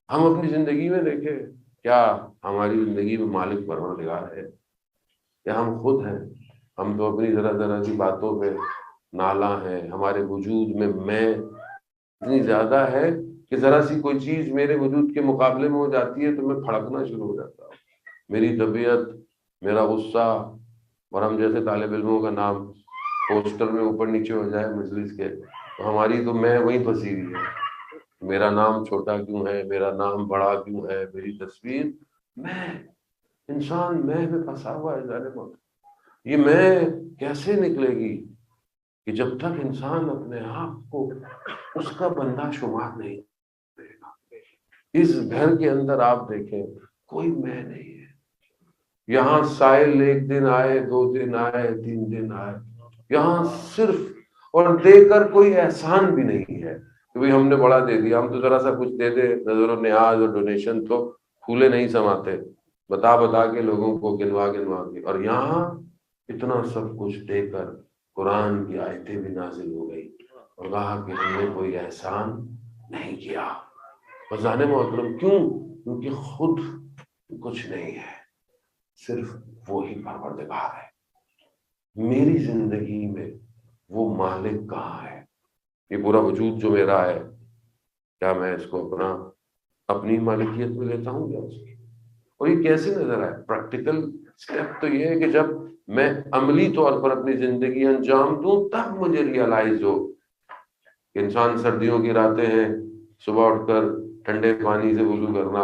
ہم اپنی زندگی میں دیکھیں، کیا ہماری زندگی میں مالک پروردگار ہے یا ہم خود ہیں؟ ہم تو اپنی ذرا ذرا سی باتوں پہ نالاں ہیں، ہمارے وجود میں اتنی زیادہ ہے کہ ذرا سی کوئی چیز میرے وجود کے مقابلے میں ہو جاتی ہے تو میں پھڑکنا شروع ہو جاتا ہوں۔ میری طبیعت، میرا غصہ، اور ہم جیسے طالب علموں کا نام پوسٹر میں اوپر نیچے ہو جائے مجلس کے، تو ہماری تو میں وہیں پھنسی ہوئی ہے۔ میرا نام چھوٹا کیوں ہے، میرا نام بڑا کیوں ہے، میری تصویر، میں انسان میں پھنسا ہوا ہے ظالموں۔ یہ میں کیسے نکلے گی کہ جب تک انسان اپنے آپ کو اس کا بندہ شمار نہیں کرے گا۔ اس گھر کے اندر آپ دیکھیں کوئی میں نہیں ہے۔ یہاں سائل ایک دن آئے، 2 دن آئے، 3 دن آئے، یہاں صرف اور دے کر کوئی احسان بھی نہیں ہے کہ بھئی ہم نے بڑا دے دیا۔ ہم تو ذرا سا کچھ دے دے، نظر و نیاز اور ڈونیشن تو پھولے نہیں سماتے، بتا بتا کے لوگوں کو، گنوا گنوا کے، اور یہاں اتنا سب کچھ دے کر قرآن کی آیتیں بھی نازل ہو گئی اور کہا کہ ہم نے کوئی احسان نہیں کیا۔ فضان محترم کیوں؟ کیونکہ خود کچھ نہیں ہے، صرف وہی پروردگار ہے۔ میری زندگی میں وہ مالک کہاں ہے؟ یہ پورا وجود جو میرا ہے، کیا میں اس کو اپنی مالکیت میں لیتا ہوں یا اس کی؟ اور یہ کیسے نظر آئے؟ پریکٹیکل اسٹیپ تو یہ ہے کہ جب میں عملی طور پر اپنی زندگی انجام دوں تب مجھے ریئلائز ہو کہ انسان سردیوں کی راتیں ہیں، صبح اٹھ کر ٹھنڈے پانی سے وضو کرنا،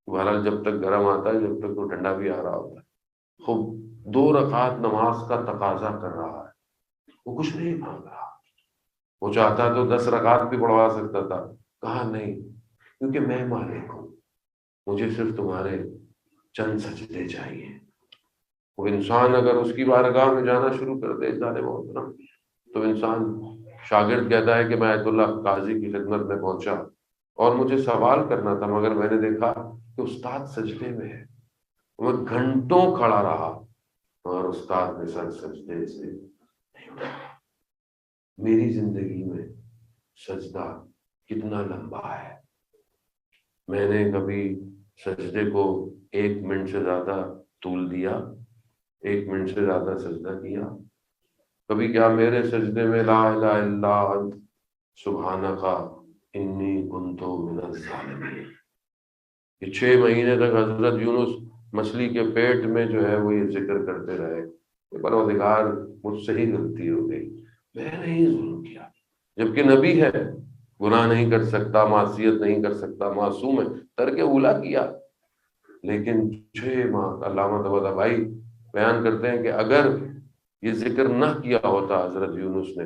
بہرحال جب تک گرم آتا ہے جب تک تو ٹھنڈا بھی آ رہا ہوتا ہے، خوب 2 رکعت نماز کا تقاضا کر رہا ہے، وہ کچھ نہیں مانگ رہا۔ وہ چاہتا تو 10 رکعت بھی پڑھوا سکتا تھا، کہا نہیں، کیونکہ میں مالک ہوں، مجھے صرف تمہارے چند سجدے چاہیے۔ وہ انسان اگر اس کی بارگاہ میں جانا شروع کر دے ظالم محترم، تو انسان، شاگرد کہتا ہے کہ میں آیت اللہ قاضی کی خدمت میں پہنچا اور مجھے سوال کرنا تھا، مگر میں نے دیکھا کہ استاد سجدے میں ہے۔ میں گھنٹوں کھڑا رہا اور استاد نے سر سجدے سے نہیں اٹھایا۔ میری زندگی میں سجدہ کتنا لمبا ہے؟ میں نے کبھی سجدے کو 1 منٹ سے زیادہ طول دیا؟ 1 منٹ سے زیادہ سجدہ کیا؟ کبھی کیا میرے سجدے میں لا الہ الا انت سبحانک انی کنت من الظالمین؟ یہ 6 مہینے تک حضرت یونس مچھلی کے پیٹ میں جو ہے وہ یہ ذکر کرتے رہے کہ پروردگار مجھ سے ہی غلطی ہو گئی، میں نے ہی ظلم کیا۔ جبکہ نبی ہے، گناہ نہیں کر سکتا، معصیت نہیں کر سکتا، معصوم ہے، ترک اولا کیا، لیکن 6 ماہ کا علامہ طباطبائی بھائی بیان کرتے ہیں کہ اگر یہ ذکر نہ کیا ہوتا حضرت یونس نے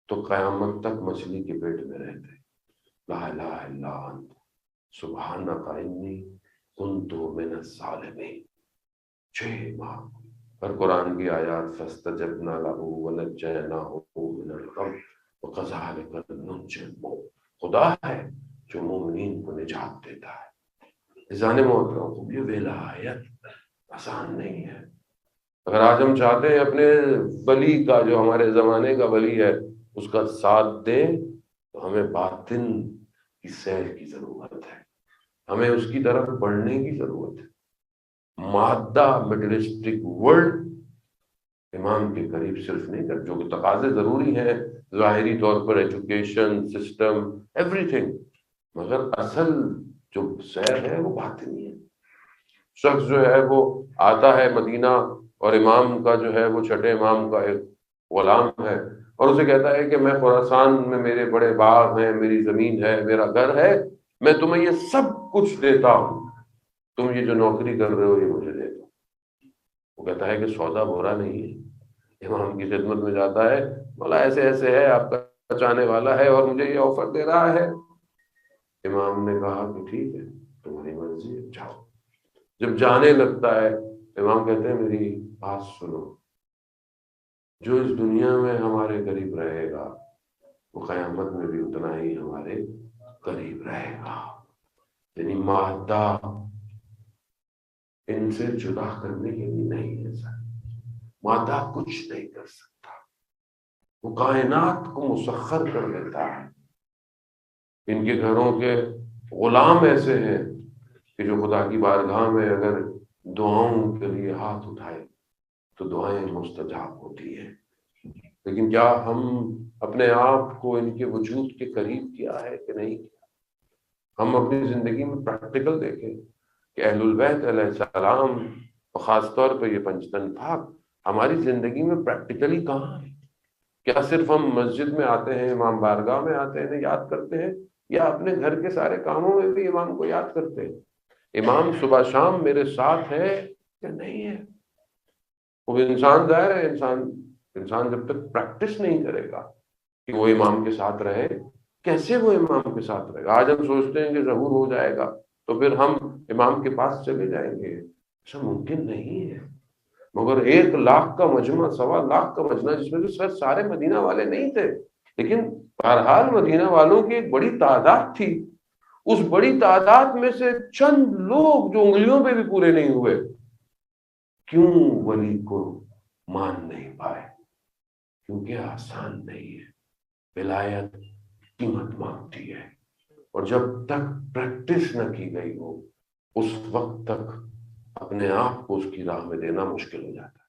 تو قیامت تک مچھلی کے پیٹ میں رہتے۔ لا الہ الا انت سبحانک انی کنت من الظالمین۔ 6 ماہ پر قرآن کی آیات فاستجبنا له ونجیناہ من الغم وکذلک ننجی المومنین۔ خدا ہے جو مومنین کو نجات دیتا ہے۔ عزیزان محترم، یہ ولایت آسان نہیں ہے۔ اگر آج ہم چاہتے ہیں اپنے ولی کا، جو ہمارے زمانے کا ولی ہے، اس کا ساتھ دیں تو ہمیں باطن کی سیر کی ضرورت ہے، ہمیں اس کی طرف بڑھنے کی ضرورت ہے۔ مادہ میٹرسٹک ورلڈ امام کے قریب صرف نہیں کر، جو کہ تقاضے ضروری ہیں ظاہری طور پر، ایجوکیشن سسٹم ایوری تھنگ، مگر اصل جو سیر ہے وہ باطنی ہے۔ شخص جو ہے وہ آتا ہے مدینہ اور امام کا جو ہے وہ چھٹے امام کا ایک غلام ہے، اور اسے کہتا ہے کہ میں خراسان میں میرے بڑے باغ ہیں، میری زمین ہے، میرا گھر ہے، میں تمہیں یہ سب کچھ دیتا ہوں، تم یہ جو نوکری کر رہے ہو یہ مجھے دے دو۔ وہ کہتا ہے کہ سودا بورا نہیں ہے۔ امام کی خدمت میں جاتا ہے، مولا ایسے ایسے ہے، آپ کا چاہنے والا ہے اور مجھے یہ آفر دے رہا ہے۔ امام نے کہا کہ ٹھیک ہے، تمہاری مرضی ہے، جاؤ۔ جب جانے لگتا ہے، امام کہتے ہیں میری بات سنو، جو اس دنیا میں ہمارے قریب رہے گا وہ قیامت میں بھی اتنا ہی ہمارے قریب رہے گا۔ یعنی مادہ ان سے جدا کرنے کے لیے نہیں ہے سر، مادہ کچھ نہیں کر سکتا، وہ کائنات کو مسخر کر دیتا ہے۔ ان کے گھروں کے غلام ایسے ہیں کہ جو خدا کی بارگاہ میں اگر دعاؤں کے لیے ہاتھ اٹھائے تو دعائیں مستجاب ہوتی ہیں، لیکن کیا ہم اپنے آپ کو ان کے وجود کے قریب کیا ہے کہ نہیں؟ ہم اپنی زندگی میں پریکٹیکل دیکھیں کہ اہل البیت علیہ السلام، اور خاص طور پہ یہ پنجتن پاک، ہماری زندگی میں پریکٹیکلی کہاں ہے؟ کیا صرف ہم مسجد میں آتے ہیں، امام بارگاہ میں آتے ہیں، یاد کرتے ہیں، یا اپنے گھر کے سارے کاموں میں بھی امام کو یاد کرتے ہیں؟ امام صبح شام میرے ساتھ ہے یا نہیں ہے؟ وہ انسان ظاہر ہے، انسان جب تک پریکٹس نہیں کرے گا کہ وہ امام کے ساتھ رہے، کیسے وہ امام کے ساتھ رہے گا؟ آج ہم سوچتے ہیں کہ ظہور ہو جائے گا تو پھر ہم امام کے پاس چلے جائیں گے، ایسا ممکن نہیں ہے۔ مگر 1 لاکھ کا مجمع، 1.25 لاکھ کا مجمع، جس میں سے سارے مدینہ والے نہیں تھے، لیکن بہرحال مدینہ والوں کی ایک بڑی تعداد تھی، اس بڑی تعداد میں سے چند لوگ جو انگلیوں پہ بھی پورے نہیں ہوئے، کیوں ولی کو مان نہیں پائے؟ کیونکہ آسان نہیں ہے، ولایت قیمت مانگتی ہے، اور جب تک پریکٹس نہ کی گئی ہو اس وقت تک اپنے آپ کو اس کی راہ میں دینا مشکل ہو جاتا ہے۔